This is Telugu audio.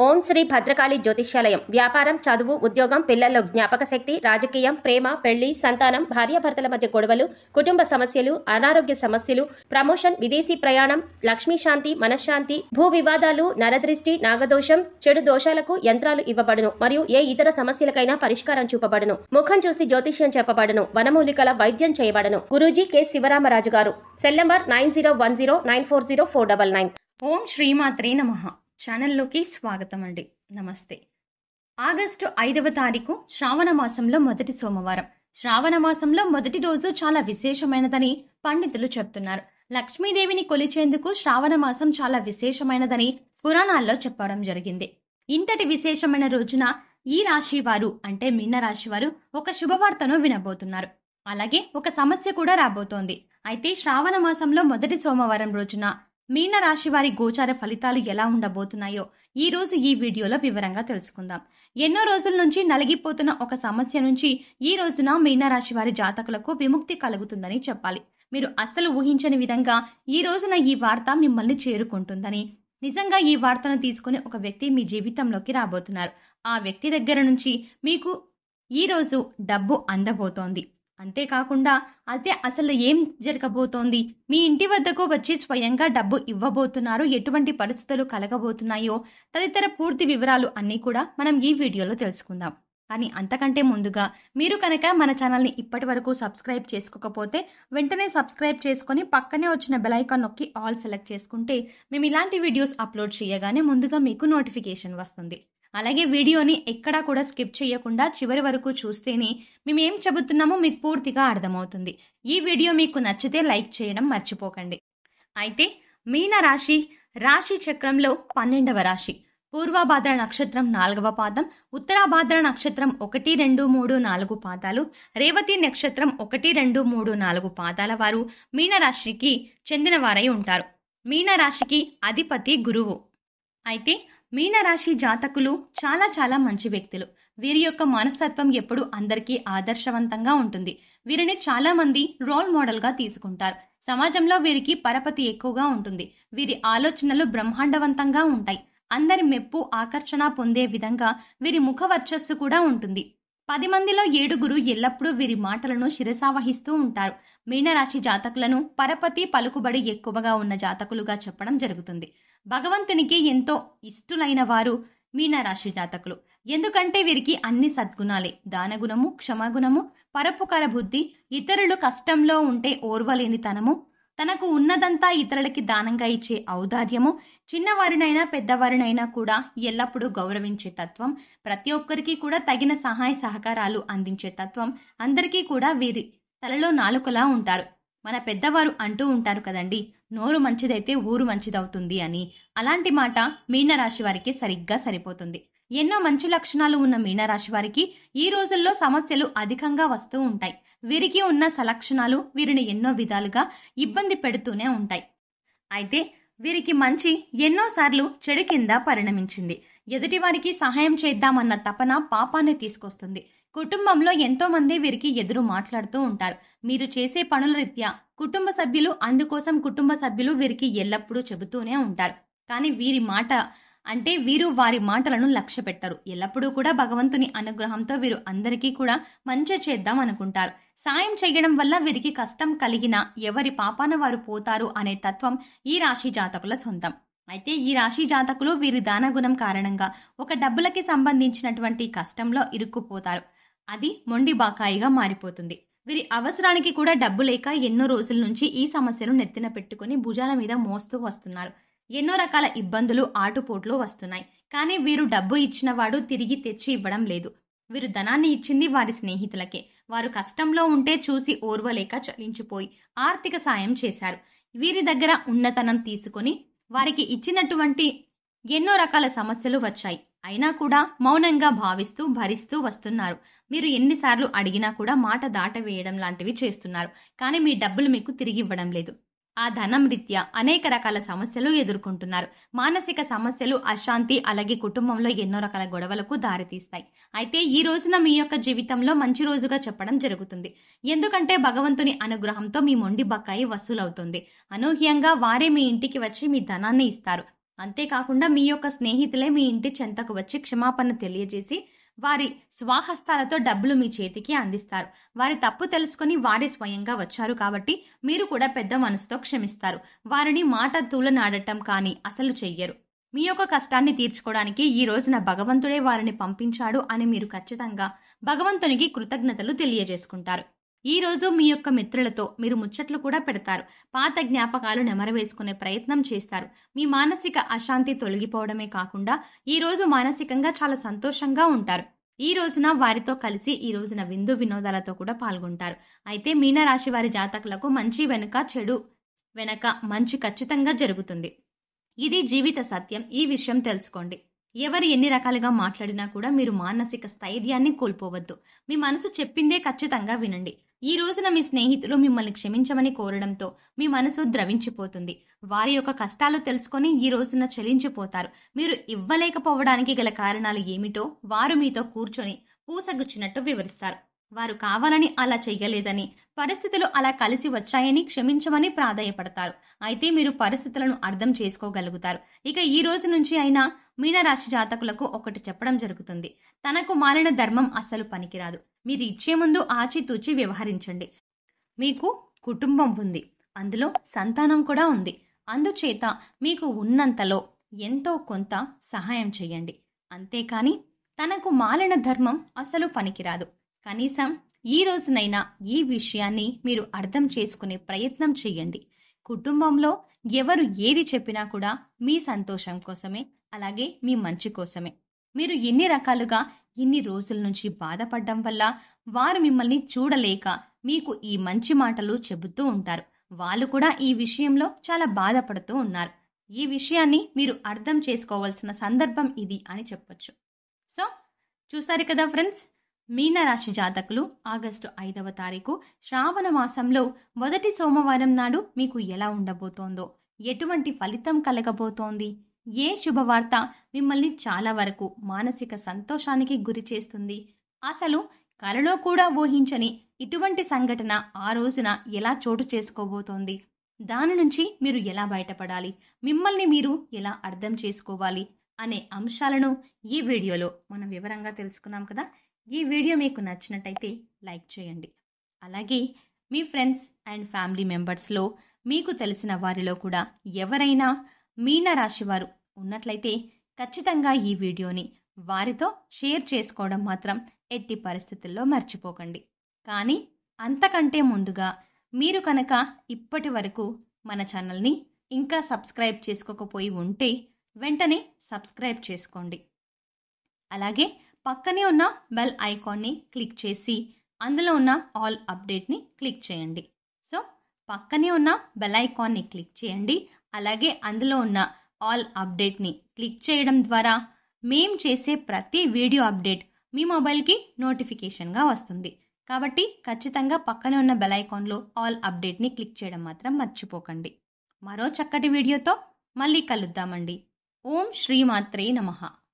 ఓం శ్రీ భద్రకాళి జ్యోతిష్యాలయం. వ్యాపారం, చదువు, ఉద్యోగం, పిల్లల్లో జ్ఞాపక శక్తి, రాజకీయం, ప్రేమ, పెళ్లి, సంతానం, భార్యాభర్తల మధ్య గొడవలు, కుటుంబ సమస్యలు, అనారోగ్య సమస్యలు, ప్రమోషన్, విదేశీ ప్రయాణం, లక్ష్మీ శాంతి, మనశ్శాంతి, భూ వివాదాలు, నరదృష్టి, నాగదోషం, చెడు దోషాలకు యంత్రాలు ఇవ్వబడును మరియు ఏ ఇతర సమస్యలకైనా పరిష్కారం చూపబడును. ముఖం చూసి జ్యోతిష్యం చెప్పబడును. వనమూలికల వైద్యం చేయబడును. గురూజీ కె శివరామరాజు గారు. Cell number 9010940499. ఓం శ్రీమాత్రే నమః. ఛానల్లోకి స్వాగతం అండి. నమస్తే. ఆగస్టు 5వ తారీఖు శ్రావణ మాసంలో మొదటి సోమవారం. శ్రావణ మాసంలో మొదటి రోజు చాలా విశేషమైనదని పండితులు చెప్తున్నారు. లక్ష్మీదేవిని కొలిచేందుకు శ్రావణ మాసం చాలా విశేషమైనదని పురాణాల్లో చెప్పడం జరిగింది. ఇంతటి విశేషమైన రోజున ఈ రాశి వారు అంటే మీన రాశి వారు ఒక శుభవార్తను వినబోతున్నారు. అలాగే ఒక సమస్య కూడా రాబోతోంది. అయితే శ్రావణ మాసంలో మొదటి సోమవారం రోజున మీన రాశి వారి గోచార ఫలితాలు ఎలా ఉండబోతున్నాయో ఈ రోజు ఈ వీడియోలో వివరంగా తెలుసుకుందాం. ఎన్నో రోజుల నుంచి నలిగిపోతున్న ఒక సమస్య నుంచి ఈ రోజున మీన రాశి వారి జాతకులకు విముక్తి కలుగుతుందని చెప్పాలి. మీరు అస్సలు ఊహించని విధంగా ఈ రోజున ఈ వార్త మిమ్మల్ని చేరుకుంటుందని, నిజంగా ఈ వార్తను తీసుకుని ఒక వ్యక్తి మీ జీవితంలోకి రాబోతున్నారు. ఆ వ్యక్తి దగ్గర నుంచి మీకు ఈ రోజు డబ్బు అందబోతోంది. అంతేకాకుండా అసలు ఏం జరగబోతోంది, మీ ఇంటి వద్దకు వచ్చి స్వయంగా డబ్బు ఇవ్వబోతున్నారు, ఎటువంటి పరిస్థితులు కలగబోతున్నాయో తదితర పూర్తి వివరాలు అన్నీ కూడా మనం ఈ వీడియోలో తెలుసుకుందాం. కానీ అంతకంటే ముందుగా మీరు కనుక మన ఛానల్ని ఇప్పటి వరకు సబ్స్క్రైబ్ చేసుకోకపోతే వెంటనే సబ్స్క్రైబ్ చేసుకొని పక్కనే వచ్చిన బెల్ ఐకాన్ నొక్కి ఆల్ సెలెక్ట్ చేసుకుంటే మేము ఇలాంటి వీడియోస్ అప్లోడ్ చేయగానే ముందుగా మీకు నోటిఫికేషన్ వస్తుంది. అలాగే వీడియోని ఎక్కడా కూడా స్కిప్ చేయకుండా చివరి వరకు చూస్తేనే మేము ఏం చెబుతున్నామో మీకు పూర్తిగా అర్థమవుతుంది. ఈ వీడియో మీకు నచ్చితే లైక్ చేయడం మర్చిపోకండి. అయితే మీన రాశి రాశి చక్రంలో 12వ రాశి. పూర్వభాద్ర నక్షత్రం 4వ పాదం, ఉత్తరాభాద్ర నక్షత్రం 1, 2, 3, 4 పాదాలు, రేవతి నక్షత్రం 1, 2, 3, 4 పాదాల వారు మీన రాశికి చెందిన వారై ఉంటారు. మీన రాశికి అధిపతి గురువు. అయితే మీనరాశి జాతకులు చాలా మంచి వ్యక్తులు. వీరి యొక్క మనస్తత్వం ఎప్పుడు అందరికీ ఆదర్శవంతంగా ఉంటుంది. వీరిని చాలా మంది రోల్ మోడల్ గా తీసుకుంటారు. సమాజంలో వీరికి పరపతి ఎక్కువగా ఉంటుంది. వీరి ఆలోచనలు బ్రహ్మాండవంతంగా ఉంటాయి. అందరి మెప్పు, ఆకర్షణ పొందే విధంగా వీరి ముఖ వర్చస్సు కూడా ఉంటుంది. 10 మందిలో 7 ఎల్లప్పుడూ వీరి మాటలను శిరసావహిస్తూ ఉంటారు. మీనరాశి జాతకులను పరపతి, పలుకుబడి ఎక్కువగా ఉన్న జాతకులుగా చెప్పడం జరుగుతుంది. భగవంతునికి ఎంతో ఇష్టులైన వారు మీనరాశి జాతకులు. ఎందుకంటే వీరికి అన్ని సద్గుణాలే: దానగుణము, క్షమాగుణము, పరోపకార బుద్ధి, ఇతరులు కష్టంలో ఉంటే ఓర్వలేనితనము, తనకు ఉన్నదంతా ఇతరులకి దానంగా ఇచ్చే ఔదార్యము, చిన్నవారినైనా పెద్దవారినైనా కూడా ఎల్లప్పుడూ గౌరవించే తత్వం, ప్రతి ఒక్కరికి కూడా తగిన సహాయ సహకారాలు అందించే తత్వం, అందరికీ కూడా వీరి తలలో నాలుకలా ఉంటారు. మన పెద్దవారు అంటూ ఉంటారు కదండి, నోరు మంచిదైతే ఊరు మంచిదవుతుంది అని. అలాంటి మాట మీనరాశి వారికి సరిగ్గా సరిపోతుంది. ఎన్నో మంచి లక్షణాలు ఉన్న మీనరాశి వారికి ఈ రోజుల్లో సమస్యలు అధికంగా వస్తూ ఉంటాయి. వీరికి ఉన్న సలక్షణాలు వీరిని ఎన్నో విధాలుగా ఇబ్బంది పెడుతూనే ఉంటాయి. అయితే వీరికి మంచి ఎన్నోసార్లు చెడు కింద పరిణమించింది. ఎదుటివారికి సహాయం చేద్దామన్న తపన పాపాన్ని తీసుకొస్తుంది. కుటుంబంలో ఎంతో మంది వీరికి ఎదురు మాట్లాడుతూ ఉంటారు. మీరు చేసే పనుల రీత్యా కుటుంబ సభ్యులు, అందుకోసం కుటుంబ సభ్యులు వీరికి ఎల్లప్పుడూ చెబుతూనే ఉంటారు. కానీ వీరు వారి మాటలను లక్ష్య పెట్టరు. ఎల్లప్పుడూ కూడా భగవంతుని అనుగ్రహంతో వీరు అందరికీ కూడా మంచి చేద్దాం అనుకుంటారు. సాయం చేయడం వల్ల వీరికి కష్టం కలిగిన ఎవరి పాపాన వారు పోతారు అనే తత్వం ఈ రాశి జాతకుల సొంతం. అయితే ఈ రాశి జాతకులు వీరి దానగుణం కారణంగా ఒక డబ్బులకి సంబంధించినటువంటి కష్టంలో ఇరుక్కుపోతారు. అది మొండి బాకాయిగా మారిపోతుంది. వీరి అవసరానికి కూడా డబ్బు లేక ఎన్నో రోజుల నుంచి ఈ సమస్యను నెత్తిన పెట్టుకుని భుజాల మీద మోస్తూ వస్తున్నారు. ఎన్నో రకాల ఇబ్బందులు, ఆటుపోట్లు వస్తున్నాయి. కానీ వీరు డబ్బు ఇచ్చిన వాడు తిరిగి తెచ్చి ఇవ్వడం లేదు. వీరు ధనాన్ని ఇచ్చింది వారి స్నేహితులకే. వారు కష్టంలో ఉంటే చూసి ఓర్వలేక చలించిపోయి ఆర్థిక సాయం చేశారు. వీరి దగ్గర ఉన్నతనం తీసుకొని వారికి ఇచ్చినటువంటి ఎన్నో రకాల సమస్యలు వచ్చాయి. అయినా కూడా మౌనంగా భావిస్తూ భరిస్తూ వస్తున్నారు. మీరు ఎన్నిసార్లు అడిగినా కూడా మాట దాటవేయడం లాంటివి చేస్తున్నారు. కానీ మీ డబ్బులు మీకు తిరిగి ఇవ్వడం లేదు. ఆ ధనం రీత్యా అనేక రకాల సమస్యలు ఎదుర్కొంటున్నారు. మానసిక సమస్యలు, అశాంతి, అలాగే కుటుంబంలో ఎన్నో రకాల గొడవలకు దారితీస్తాయి. అయితే ఈ రోజున మీ యొక్క జీవితంలో మంచి రోజుగా చెప్పడం జరుగుతుంది. ఎందుకంటే భగవంతుని అనుగ్రహంతో మీ మొండి బకాయి వసూలవుతుంది. అనూహ్యంగా వారే మీ ఇంటికి వచ్చి మీ ధనాన్ని ఇస్తారు. అంతేకాకుండా మీ యొక్క స్నేహితులే మీ ఇంటి చెంతకు వచ్చి క్షమాపణ తెలియజేసి వారి స్వహస్తాలతో డబ్బులు మీ చేతికి అందిస్తారు. వారి తప్పు తెలుసుకొని వారే స్వయంగా వచ్చారు కాబట్టి మీరు కూడా పెద్ద మనసుతో క్షమిస్తారు. వారిని మాట తూలనాడటం కానీ అసలు చెయ్యరు. మీ యొక్క కష్టాన్ని తీర్చుకోవడానికి ఈ రోజున భగవంతుడే వారిని పంపించాడు అని మీరు ఖచ్చితంగా భగవంతునికి కృతజ్ఞతలు తెలియజేసుకుంటారు. ఈ రోజు మీ యొక్క మిత్రులతో మీరు ముచ్చట్లు కూడా పెడతారు. పాత జ్ఞాపకాలు నెమరవేసుకునే ప్రయత్నం చేస్తారు. మీ మానసిక అశాంతి తొలగిపోవడమే కాకుండా ఈ రోజు మానసికంగా చాలా సంతోషంగా ఉంటారు. ఈ రోజున వారితో కలిసి ఈ రోజున విందు వినోదాలతో కూడా పాల్గొంటారు. అయితే మీనరాశి వారి జాతకులకు మంచి వెనుక చెడు వెనక మంచి ఖచ్చితంగా జరుగుతుంది. ఇది జీవిత సత్యం. ఈ విషయం తెలుసుకోండి. ఎవరు ఎన్ని రకాలుగా మాట్లాడినా కూడా మీరు మానసిక స్థైర్యాన్ని కోల్పోవద్దు. మీ మనసు చెప్పిందే ఖచ్చితంగా వినండి. ఈ రోజున మీ స్నేహితులు మిమ్మల్ని క్షమించమని కోరడంతో మీ మనసు ద్రవించిపోతుంది. వారి యొక్క కష్టాలు తెలుసుకొని ఈ రోజున చలించిపోతారు. మీరు ఇవ్వలేకపోవడానికి గల కారణాలు ఏమిటో వారు మీతో కూర్చొని పూసగుచ్చినట్టు వివరిస్తారు. వారు కావాలని అలా చెయ్యలేదని, పరిస్థితులు అలా కలిసి వచ్చాయని క్షమించమని ప్రాధేయపడతారు. అయితే మీరు పరిస్థితులను అర్థం చేసుకోగలుగుతారు. ఇక ఈ రోజు నుంచి అయినా మీనరాశి జాతకులకు ఒకటి చెప్పడం జరుగుతుంది. తనకు మాలిన ధర్మం అస్సలు పనికిరాదు. మీరు ఇచ్చే ముందు ఆచితూచి వ్యవహరించండి. మీకు కుటుంబం ఉంది, అందులో సంతానం కూడా ఉంది. అందుచేత మీకు ఉన్నంతలో ఎంతో కొంత సహాయం చేయండి. అంతేకాని తనకు మాలిన ధర్మం అసలు పనికిరాదు. కనీసం ఈ రోజునైనా ఈ విషయాన్ని మీరు అర్థం చేసుకునే ప్రయత్నం చెయ్యండి. కుటుంబంలో ఎవరు ఏది చెప్పినా కూడా మీ సంతోషం కోసమే, అలాగే మీ మంచి కోసమే. మీరు ఎన్ని రకాలుగా ఇన్ని రోజుల నుంచి బాధపడడం వల్ల వారు మిమ్మల్ని చూడలేక మీకు ఈ మంచి మాటలు చెబుతూ ఉంటారు. వాళ్ళు కూడా ఈ విషయంలో చాలా బాధపడుతూ ఉన్నారు. ఈ విషయాన్ని మీరు అర్థం చేసుకోవాల్సిన సందర్భం ఇది అని చెప్పొచ్చు. సో చూసారు కదా ఫ్రెండ్స్, మీనరాశి జాతకులు ఆగస్టు 5వ తారీఖు శ్రావణ మాసంలో మొదటి సోమవారం నాడు మీకు ఎలా ఉండబోతోందో, ఎటువంటి ఫలితం కలగబోతోంది, ఏ శుభవార్త మిమ్మల్ని చాలా వరకు మానసిక సంతోషానికి గురి చేస్తుంది, అసలు కలలో కూడా ఊహించని ఇటువంటి సంఘటన ఆ రోజున ఎలా చోటు చేసుకోబోతోంది, దాని నుంచి మీరు ఎలా బయటపడాలి, మిమ్మల్ని మీరు ఎలా అర్థం చేసుకోవాలి అనే అంశాలను ఈ వీడియోలో మనం వివరంగా తెలుసుకున్నాం కదా. ఈ వీడియో మీకు నచ్చినట్టయితే లైక్ చేయండి. అలాగే మీ ఫ్రెండ్స్ అండ్ ఫ్యామిలీ మెంబర్స్లో మీకు తెలిసిన వారిలో కూడా ఎవరైనా మీనరాశి వారు ఉన్నట్లయితే ఖచ్చితంగా ఈ వీడియోని వారితో షేర్ చేసుకోవడం మాత్రం ఎట్టి పరిస్థితుల్లో మర్చిపోకండి. కానీ అంతకంటే ముందుగా మీరు కనుక ఇప్పటి వరకు మన ఛానల్ని ఇంకా సబ్స్క్రైబ్ చేసుకోకపోయి ఉంటే వెంటనే సబ్స్క్రైబ్ చేసుకోండి. అలాగే పక్కనే ఉన్న బెల్ ఐకాన్ని క్లిక్ చేసి అందులో ఉన్న ఆల్ అప్డేట్ని క్లిక్ చేయండి. సో పక్కనే ఉన్న బెల్ ఐకాన్ని క్లిక్ చేయండి. అలాగే అందులో ఉన్న ఆల్ అప్డేట్ని క్లిక్ చేయడం ద్వారా మేం చేసే ప్రతి వీడియో అప్డేట్ మీ మొబైల్కి నోటిఫికేషన్గా వస్తుంది. కాబట్టి ఖచ్చితంగా పక్కనే ఉన్న బెల్ ఐకాన్లో ఆల్ అప్డేట్ని క్లిక్ చేయడం మాత్రం మర్చిపోకండి. మరో చక్కటి వీడియోతో మళ్ళీ కలుద్దామండి. ఓం శ్రీమాత్రే నమః.